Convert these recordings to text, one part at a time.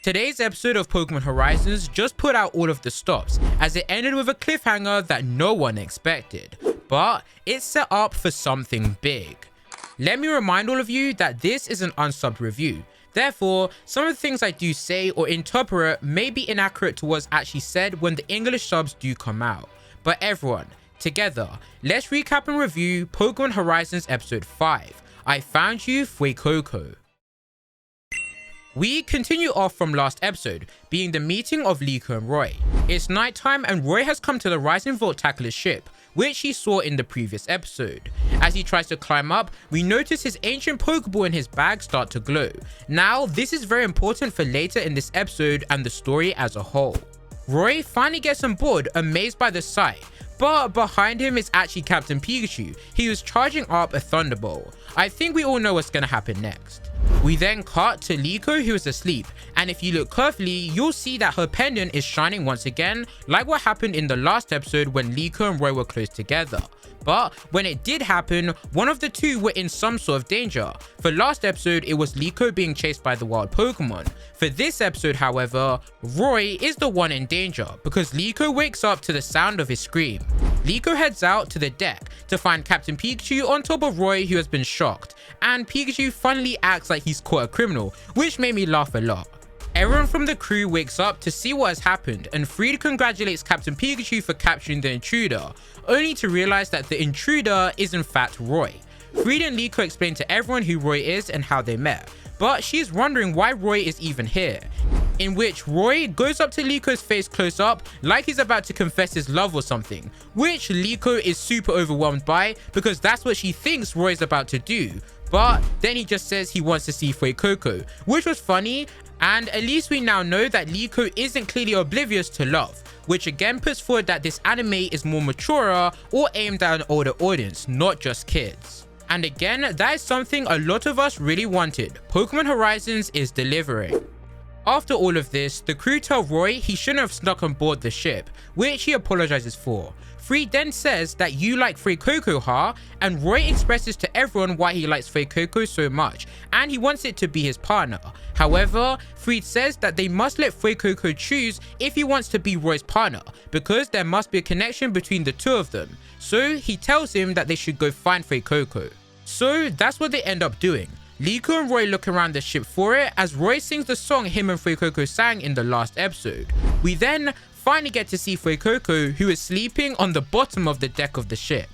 Today's episode of Pokemon Horizons just put out all of the stops, as it ended with a cliffhanger that no one expected, but it's set up for something big. Let me remind all of you that this is an unsubbed review, therefore some of the things I do say or interpret may be inaccurate to what's actually said when the English subs do come out. But everyone, together, let's recap and review Pokemon Horizons episode 5, I Found You, Fuecoco. We continue off from last episode, being the meeting of Liko and Roy. It's nighttime and Roy has come to the Rising Voltacular's ship, which he saw in the previous episode. As he tries to climb up, we notice his ancient Pokeball in his bag start to glow. Now, this is very important for later in this episode and the story as a whole. Roy finally gets on board, amazed by the sight, but behind him is actually Captain Pikachu. He was charging up a Thunderbolt. I think we all know what's gonna happen next. We then cut to Liko, who is asleep, and if you look carefully, you'll see that her pendant is shining once again, like what happened in the last episode when Liko and Roy were close together. But when it did happen, one of the two were in some sort of danger. For last episode, it was Liko being chased by the wild Pokemon. For this episode, however, Roy is the one in danger because Liko wakes up to the sound of his scream. Liko heads out to the deck to find Captain Pikachu on top of Roy, who has been shocked, and Pikachu finally acts like he's caught a criminal, which made me laugh a lot. Everyone from the crew wakes up to see what has happened, and Friede congratulates Captain Pikachu for capturing the intruder, only to realize that the intruder is in fact Roy. Friede and Liko explain to everyone who Roy is and how they met, but she's wondering why Roy is even here, in which Roy goes up to Liko's face close up like he's about to confess his love or something, which Liko is super overwhelmed by because that's what she thinks Roy is about to do. But then he just says he wants to see Fuecoco, which was funny, and at least we now know that Liko isn't clearly oblivious to love, which again puts forward that this anime is more mature or aimed at an older audience, not just kids. And again, that is something a lot of us really wanted. Pokemon Horizons is delivering. After all of this, the crew tell Roy he shouldn't have snuck on board the ship, which he apologizes for. Friede then says that you like Fuecoco, huh? And Roy expresses to everyone why he likes Fuecoco so much, and he wants it to be his partner. However, Friede says that they must let Fuecoco choose if he wants to be Roy's partner, because there must be a connection between the two of them. So he tells him that they should go find Fuecoco. So that's what they end up doing. Liko and Roy look around the ship for it as Roy sings the song him and Fuecoco sang in the last episode. We then finally get to see Fuecoco, who is sleeping on the bottom of the deck of the ship.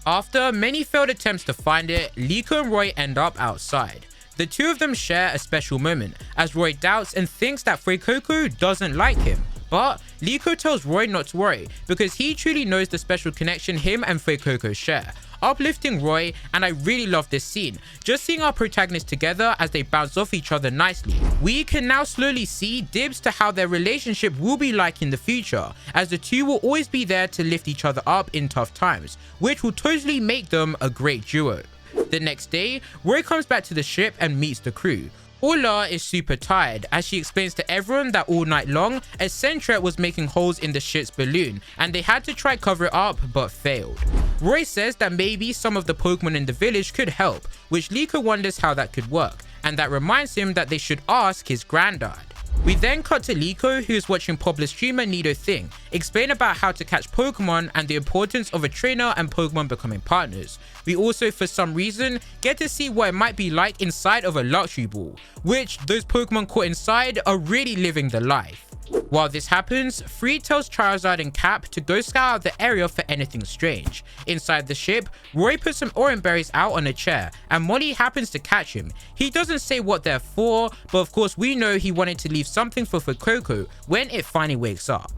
After many failed attempts to find it, Liko and Roy end up outside. The two of them share a special moment as Roy doubts and thinks that Fuecoco doesn't like him. But Liko tells Roy not to worry because he truly knows the special connection him and Fuecoco share, uplifting Roy, and I really love this scene, just seeing our protagonists together as they bounce off each other nicely. We can now slowly see dibs to how their relationship will be like in the future, as the two will always be there to lift each other up in tough times, which will totally make them a great duo. The next day, Roy comes back to the ship and meets the crew. Orla is super tired as she explains to everyone that all night long, a Sentret was making holes in the ship's balloon and they had to try cover it up but failed. Roy says that maybe some of the Pokemon in the village could help, which Liko wonders how that could work, and that reminds him that they should ask his granddad. We then cut to Liko, who is watching popular streamer Nido Thing explain about how to catch Pokemon and the importance of a trainer and Pokemon becoming partners. We also, for some reason, get to see what it might be like inside of a luxury ball, which those Pokemon caught inside are really living the life. While this happens, Friede tells Charizard and Cap to go scout out the area for anything strange. Inside the ship, Roy puts some orange berries out on a chair and Mollie happens to catch him. He doesn't say what they're for, but of course we know he wanted to leave something for Fuecoco when it finally wakes up.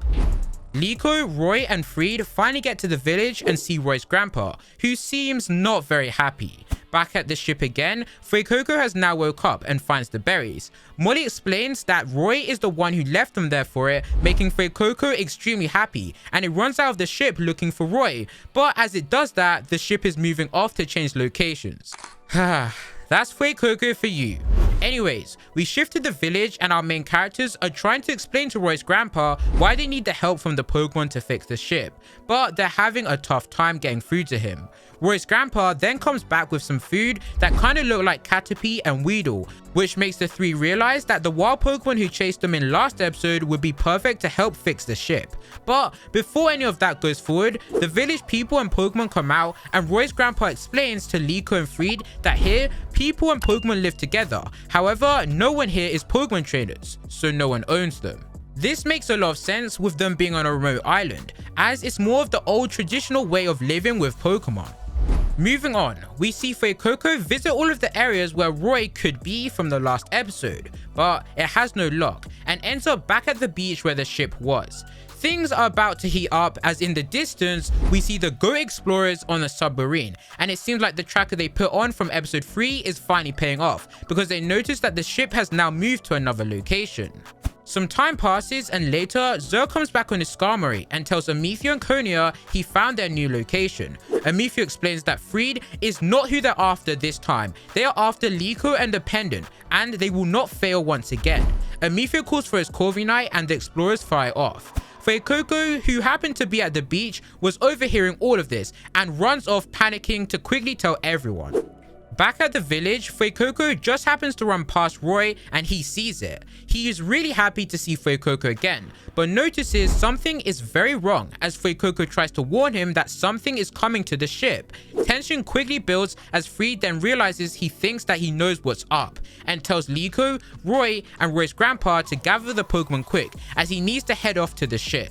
Liko, Roy and Friede finally get to the village and see Roy's grandpa, who seems not very happy. Back at the ship again, Fuecoco has now woke up and finds the berries. Mollie explains that Roy is the one who left them there for it, making Fuecoco extremely happy, and it runs out of the ship looking for Roy, but as it does that, the ship is moving off to change locations. That's Fuecoco for you. Anyways, we shift to the village and our main characters are trying to explain to Roy's grandpa why they need the help from the Pokemon to fix the ship, but they're having a tough time getting through to him. Roy's grandpa then comes back with some food that kind of look like Caterpie and Weedle, which makes the three realize that the wild Pokemon who chased them in last episode would be perfect to help fix the ship. But before any of that goes forward, the village people and Pokemon come out, and Roy's grandpa explains to Liko and Friede that here, people and Pokemon live together. However, no one here is Pokemon trainers, so no one owns them. This makes a lot of sense with them being on a remote island, as it's more of the old traditional way of living with Pokemon. Moving on, we see Fuecoco visit all of the areas where Roy could be from the last episode, but it has no luck and ends up back at the beach where the ship was. Things are about to heat up as in the distance, we see the Go Explorers on a submarine, and it seems like the tracker they put on from episode 3 is finally paying off because they notice that the ship has now moved to another location. Some time passes and later, Zir comes back on his Skarmory and tells Amethio and Conia he found their new location. Amethio explains that Friede is not who they're after this time. They are after Liko and the Pendant, and they will not fail once again. Amethio calls for his Corviknight and the explorers fire off. Fuecoco, who happened to be at the beach, was overhearing all of this and runs off panicking to quickly tell everyone. Back at the village, Fuecoco just happens to run past Roy and he sees it. He is really happy to see Fuecoco again, but notices something is very wrong as Fuecoco tries to warn him that something is coming to the ship. Tension quickly builds as Friede then realizes he thinks that he knows what's up and tells Liko, Roy and Roy's grandpa to gather the Pokemon quick as he needs to head off to the ship.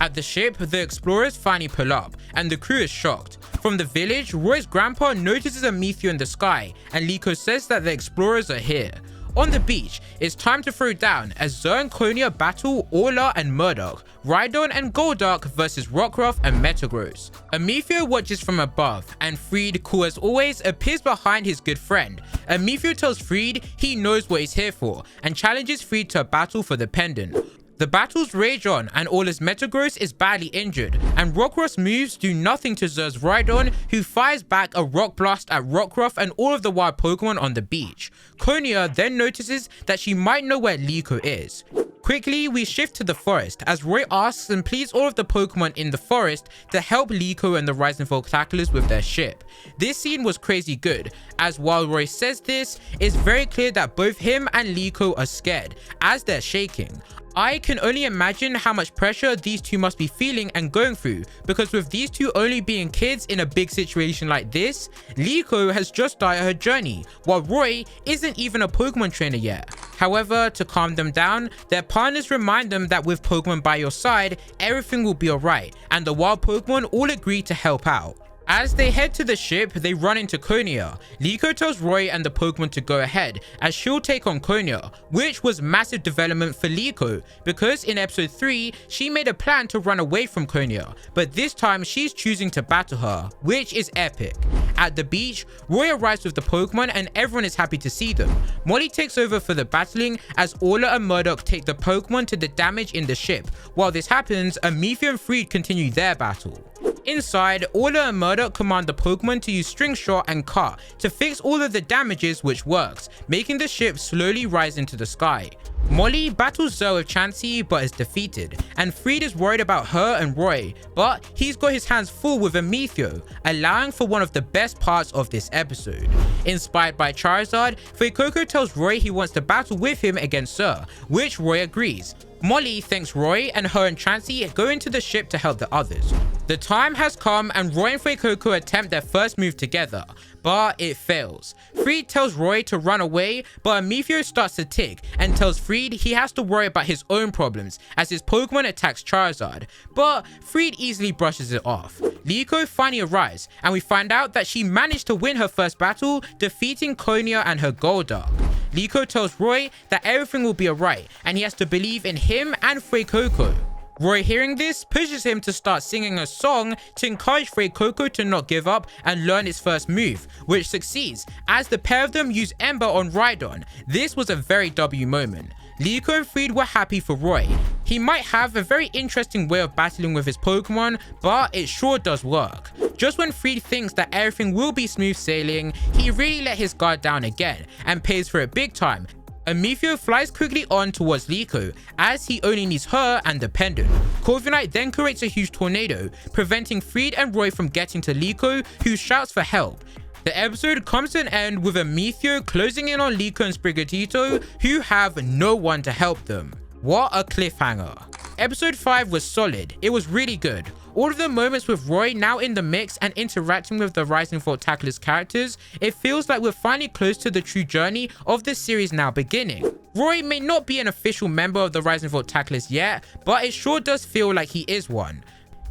At the ship, the explorers finally pull up, and the crew is shocked. From the village, Roy's grandpa notices Amethio in the sky, and Liko says that the explorers are here. On the beach, it's time to throw down as Zir and Conia battle Orla and Murdock, Rhydon and Golduck versus Rockruff and Metagross. Amethio watches from above, and Friede, cool as always, appears behind his good friend. Amethio tells Friede he knows what he's here for, and challenges Friede to a battle for the pendant. The battles rage on and Orla's Metagross is badly injured, and Rockruff's moves do nothing to Zir's Rhydon, who fires back a Rock Blast at Rockruff and all of the wild Pokemon on the beach. Conia then notices that she might know where Liko is. Quickly, we shift to the forest as Roy asks and pleads all of the Pokemon in the forest to help Liko and the Rising Voltaclers with their ship. This scene was crazy good, as while Roy says this, it's very clear that both him and Liko are scared, as they're shaking. I can only imagine how much pressure these two must be feeling and going through, because with these two only being kids in a big situation like this, Liko has just started her journey, while Roy isn't even a Pokemon trainer yet. However, to calm them down, their partners remind them that with Pokemon by your side, everything will be alright, and the wild Pokemon all agree to help out. As they head to the ship, they run into Conia. Liko tells Roy and the Pokemon to go ahead as she'll take on Conia, which was massive development for Liko because in episode 3, she made a plan to run away from Conia, but this time she's choosing to battle her, which is epic. At the beach, Roy arrives with the Pokemon and everyone is happy to see them. Mollie takes over for the battling as Orla and Murdock take the Pokemon to the damage in the ship. While this happens, Amethio and Friede continue their battle. Inside, Orla and Murdock command the Pokemon to use String Shot and Cut to fix all of the damages, which works, making the ship slowly rise into the sky. Mollie battles Zir with Chansey but is defeated, and Friede is worried about her and Roy, but he's got his hands full with Amethio, allowing for one of the best parts of this episode. Inspired by Charizard, Fuecoco tells Roy he wants to battle with him against Zir, which Roy agrees. Mollie thanks Roy and her and Chansey go into the ship to help the others. The time has come and Roy and Fuecoco attempt their first move together, but it fails. Friede tells Roy to run away, but Amethio starts to tick and tells Friede he has to worry about his own problems as his Pokemon attacks Charizard, but Friede easily brushes it off. Liko finally arrives and we find out that she managed to win her first battle, defeating Conia and her Golduck. Liko tells Roy that everything will be alright and he has to believe in him and Fuecoco. Roy, hearing this, pushes him to start singing a song to encourage Fuecoco to not give up and learn his first move, which succeeds as the pair of them use Ember on Rhydon. This was a very W moment. Liko and Friede were happy for Roy. He might have a very interesting way of battling with his Pokemon, but it sure does work. Just when Friede thinks that everything will be smooth sailing, he really let his guard down again and pays for it big time. Amethio flies quickly on towards Liko as he only needs her and the pendant. Corviknight then creates a huge tornado, preventing Friede and Roy from getting to Liko, who shouts for help. The episode comes to an end with Amethio closing in on Liko and Spriggatito, who have no one to help them. What a cliffhanger. Episode 5 was solid. It was really good. All of the moments with Roy now in the mix and interacting with the Rising Voltaculous characters, it feels like we're finally close to the true journey of the series now beginning. Roy may not be an official member of the Rising Voltaculous yet, but it sure does feel like he is one.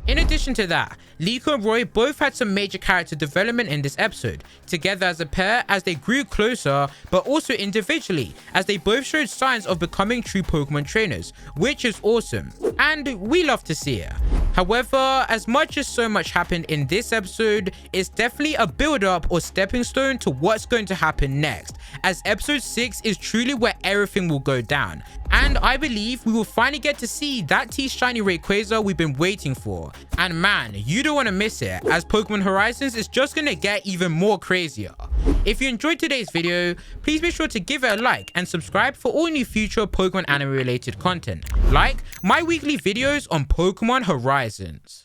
In addition to that, Liko and Roy both had some major character development in this episode, together as a pair as they grew closer, but also individually, as they both showed signs of becoming true Pokemon trainers, which is awesome, and we love to see it. However, as much as so much happened in this episode, it's definitely a build-up or stepping stone to what's going to happen next, as episode 6 is truly where everything will go down. And I believe we will finally get to see that Shiny Rayquaza we've been waiting for. And man, you don't want to miss it, as Pokemon Horizons is just going to get even more crazier. If you enjoyed today's video, please be sure to give it a like and subscribe for all new future Pokemon anime related content, like my weekly videos on Pokemon Horizons.